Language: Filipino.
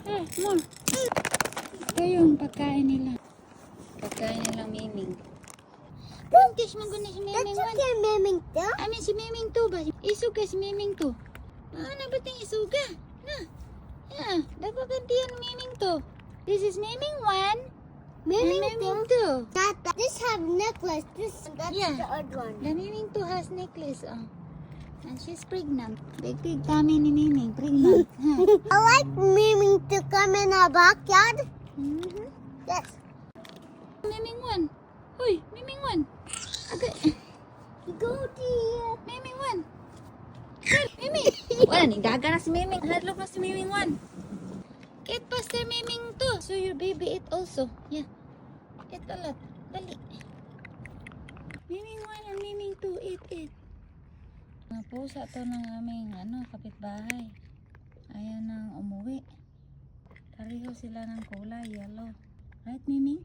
More. Ito yung pagkain nila. Pagkain nilang Miming. Kiss mo guna si Miming. That's okay, Miming too. I mean si Miming to ba? Isuga si Miming to. Ano ba ting isuga? Na. Yeah, nagpagantihan Miming to. This is Miming 1. Miming Miming too. 2. This have necklace. That's Yeah. the odd one. The Miming 2 has necklace. Oh. And she's pregnant. Big tummy ni Miming. Pregnant. Huh? I like Miming to come in our backyard. Mm-hmm. Yes. Miming 1. Uy, Miming 1. Agad. Go dear. Miming 1. Miming. Wala ni gaga na si Miming. Hadlok na si Miming 1. Eat faster Miming 2. So your baby eat also. Yeah. Eat a lot. Dali. Miming 1 and Miming 2. Eat. Mga pusa to ng aming kapitbahay. Ayaw nang umuwi. Pareho sila ng kulay. Yellow. Right Miming?